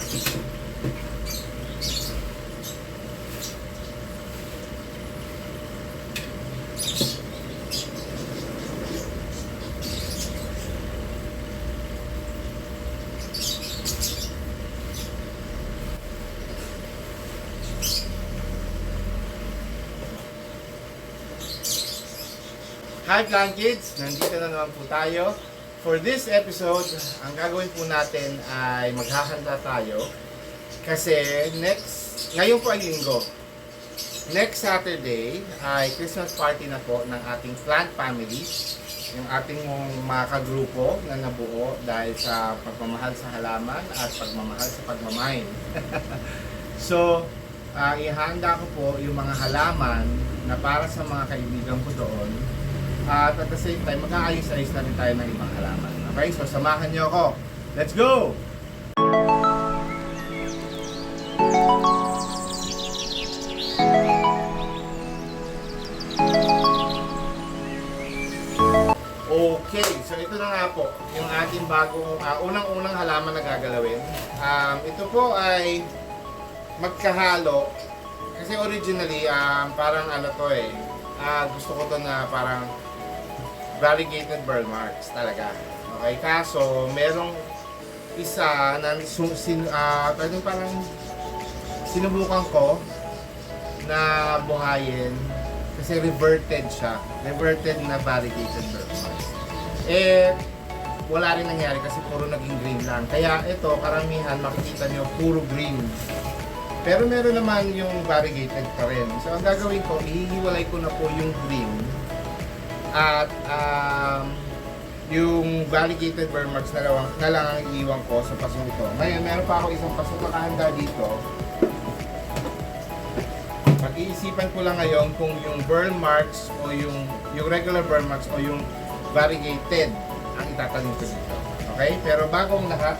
Hi Plant Kids! Nandito na naman po tayo. For this episode, ang gagawin po natin ay maghahanda tayo. Kasi ngayon po ay linggo. Next Saturday ay Christmas party na po ng ating plant family. Yung ating mga kagrupo na nabuo dahil sa pagmamahal sa halaman at pagmamahal sa pagmamine. So, ihanda ko po yung mga halaman na para sa mga kaibigan ko doon. At the same time, mag-aayos-ayos na rin tayo ng ibang halaman. Okay, so samahan niyo ako. Let's go! Okay, so ito na nga po, yung ating bagong, unang-unang halaman na gagalawin. Ito po ay magkahalo. Kasi originally, parang ano to gusto ko to na parang variegated burl marks talaga. Okay, kaso merong isa na parang sinubukan ko na buhayin kasi reverted siya. Reverted na variegated burl marks. Wala rin nangyari kasi puro naging green lang. Kaya ito, karamihan makikita nyo puro green. Pero meron naman yung variegated pa rin. So ang gagawin ko, ihihiwalay ko na po yung green at yung variegated burl marks na lang ang iiwan ko sa pasong ito. Ngayon, meron pa ako isang pasong nakahanda dito. Pag-iisipan ko lang ngayon kung yung burl marks o yung regular burl marks o yung variegated ang itatanim ko dito. Okay? Pero bago ang lahat,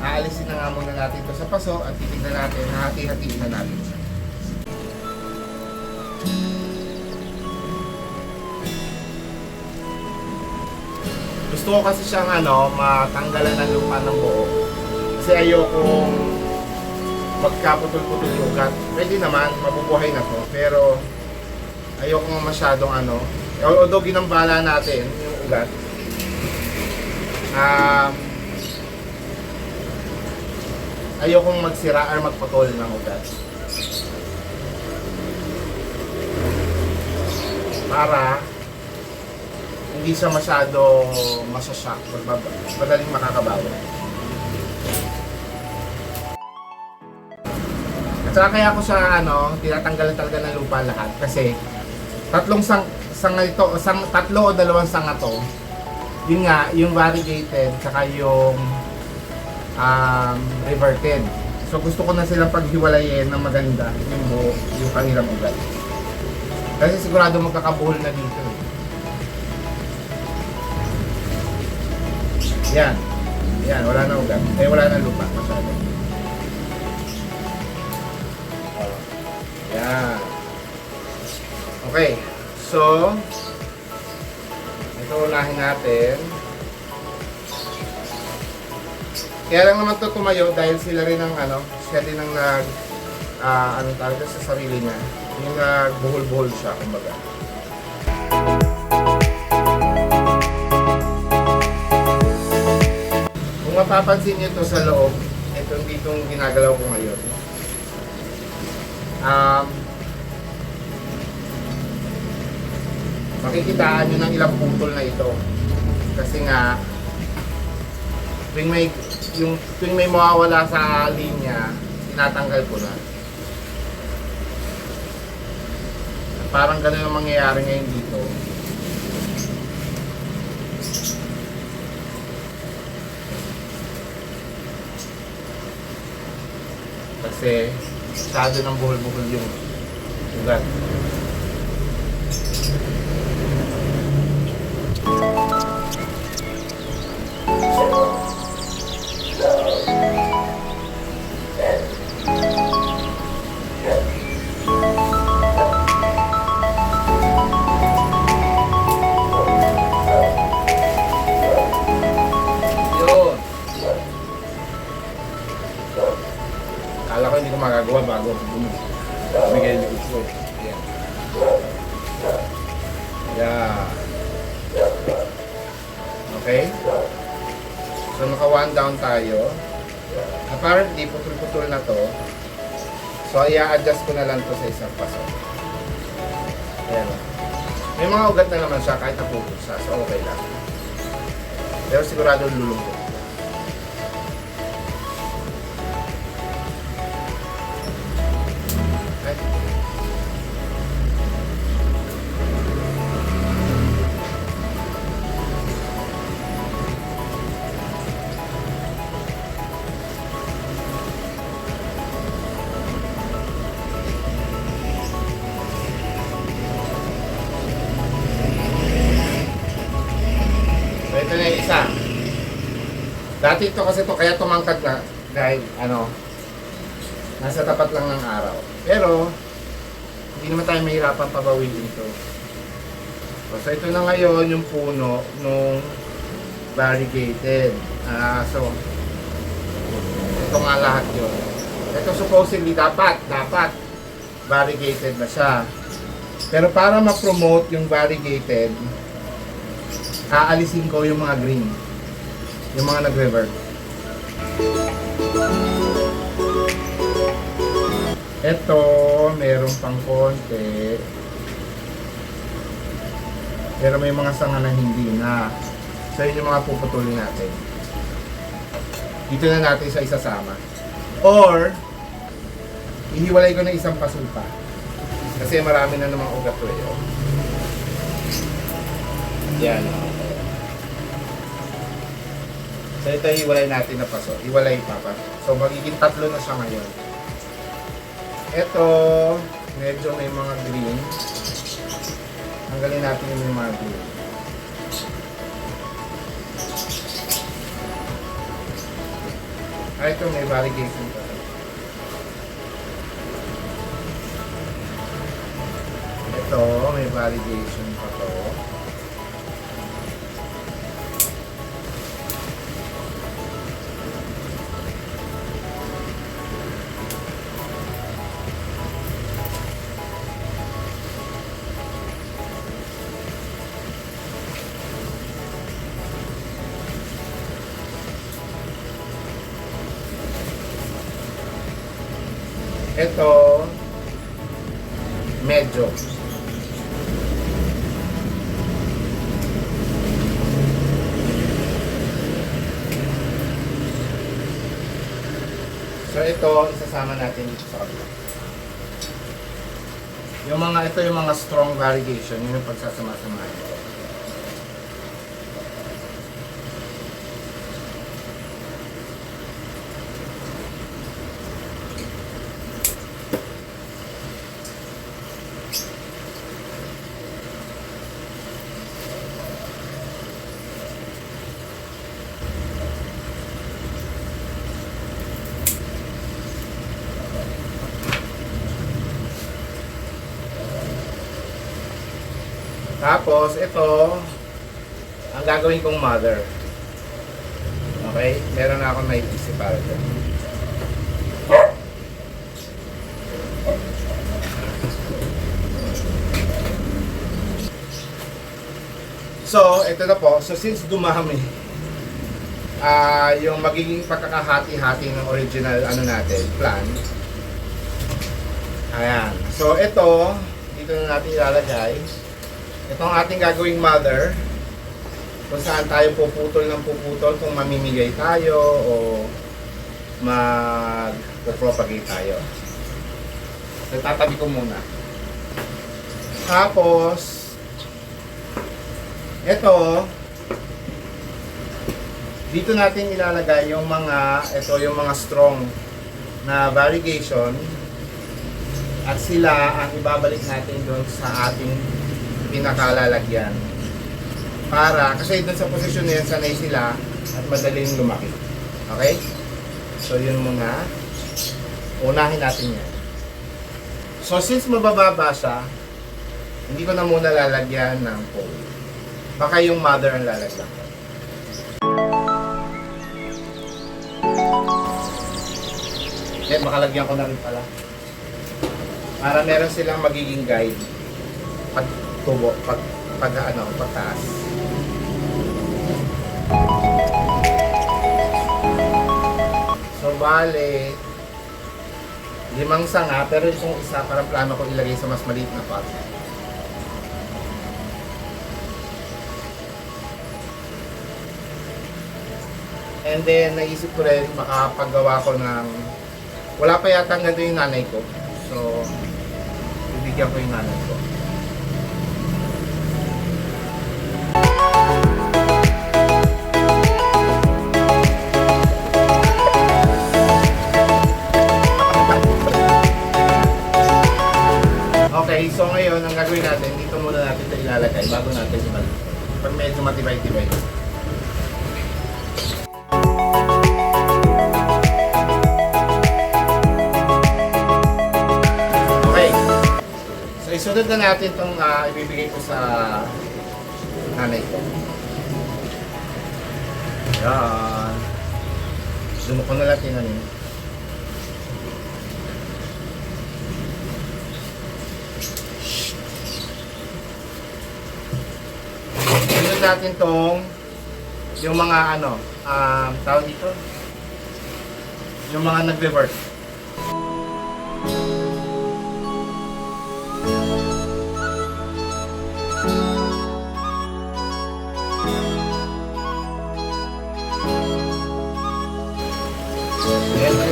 aalisin na nga muna natin ito sa paso at titignan natin, hahati-hatiin na natin siya. Gusto ko kasi siyang matanggalan ng lupa ng buo. Kasi ayokong magkaputol-putol yung ugat. Pwede naman, mabubuhay na to. Pero ayokong masyadong although ginambala natin yung ugat. Ayokong magsira or magputol ng ugat. Para hindi siya masyado masashock, madaling makakabawa. At saka kaya ko siya tinatanggalan talaga ng lupa lahat kasi tatlo o dalawang sanga to. Yun nga, yung variegated saka yung reverted. So gusto ko na silang paghiwalayin ng maganda yung buo, yung kanilang ugat. Kasi sigurado magkakabuhol na dito. Yan. Yan, wala na ugat. Wala na lupa masyado. Yan. Okay. So, ito unahin natin. Kaya lang naman ito tumayo dahil sila rin ang siya din ang talaga sa sarili niya. Yung nagbuhol-buhol siya, kumbaga. Kung mapapansin niyo ito sa loob, ditong ginagalaw ko ngayon. Makikitaan nyo ng ilang putol na ito. Kasi nga, tuwing may mawawala sa linya, tinatanggal ko na. Parang ganun ang mangyayari ngayon dito. Kasi masyado ng buhol-buhol yung ugat. ko magagawa bago ako bumigay ng ito. Ayan. Yeah. Okay? So, naka 1 down tayo. Apparently, putol-putol na to. So, i-adjust ko na lang to sa isang paso. Ayan. May mga ugat na naman siya kahit napupul siya. So, okay lang. Pero sigurado lulungkot. Ito na yung isa. Dati ito kasi ito kaya tumangkad na dahil nasa tapat lang ng araw. Pero hindi naman tayo mahirapan pabawiin ito. So ito na ngayon yung puno nung variegated. So ito nga lahat yun. Ito supposedly dapat variegated na siya. Pero para ma-promote yung variegated, aalisin ko yung mga green. Yung mga nag-revert. Ito, meron pang konti. Pero may mga sanga na hindi na. So yun yung mga puputulin natin. Dito na natin siya isasama. Or, ihiwalay ko na isang pasupa. Kasi marami na namang ugat ko yun. Yan. So ito hiwalay natin na paso. Hiwalay papa. So magiging 3 na siya ngayon. Ito, medyo may mga green. Tanggalin natin yung mga green. Ito may variegation pa. Ito, may variegation pa to. Ito, medyo. So ito, isasama natin dito sa kabila. Ito yung mga strong variegation, yun yung pagsasama-samahin. Tapos, ito, ang gagawin kong mother. Okay? Meron na akong may isip para dyan. So, ito na po. So, since dumami, yung magiging pagkakahati-hati ng original plan. Ayan. So, ito, dito na natin ilalagay. Ito ang ating gagawing mother. Kung saan tayo puputol ng puputol, kung mamimigay tayo o mag-propagate tayo. So, tatabi ko muna. Tapos, ito, dito natin ilalagay yung mga strong na variegation at sila ang ibabalik natin doon sa ating pinakalalagyan kasi doon sa posisyon na yan sanay sila at madaling lumaki. Okay? So yun muna, unahin natin yan. So since mabababa siya, hindi ko na muna lalagyan ng pole, baka yung mother ang lalagyan ko. Then makalagyan ko na rin pala. Para meron silang magiging guide pag tubo, pagtaas. So bale, 5 sanga, pero itong isa parang plano ko ilagay sa mas maliit na pot. And then, naisip ko rin, makapagawa ko ng... Wala pa yata ganito yung nanay ko. So, bibigyan ko yung nanay ko. Okay, so ngayon, ang gagawin natin, dito muna natin ito ilalagay bago natin ibalik. Pag medyo matibay-tibay. Isunod na natin itong ibibigay ko sa nanay ko. Yan. Doon ko na lang tinanin. Isunod natin itong yung mga tawag dito, yung mga nagbe-birth.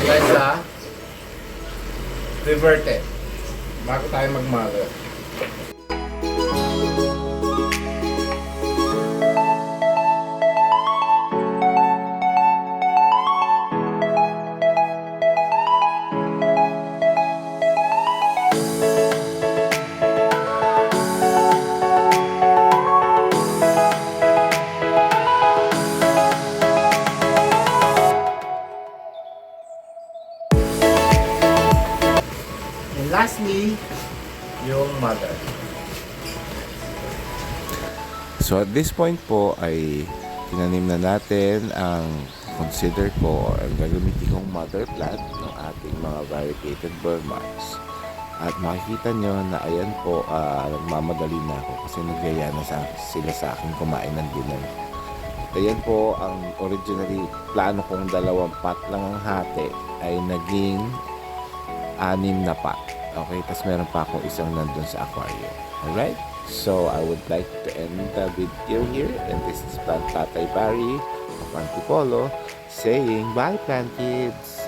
Guys reverted bago tayo mag-mother. Lastly, yung mother. So at this point po ay tinanim na natin ang consider ko or ang gagamitin kong mother plant ng ating mga variegated Burmans. At makikita nyo na ayan po, nagmamadali na ako kasi nagyaya na sila sa akin kumain ng dinner. Ayan po ang originally plano kong 2 pot lang ang hati ay naging 6 na pot. Okay, tapos meron pa akong isang nandun sa aquarium. Alright? So, I would like to end the video here. And this is Plant Tatay Barry of Antipolo saying, bye, plant kids!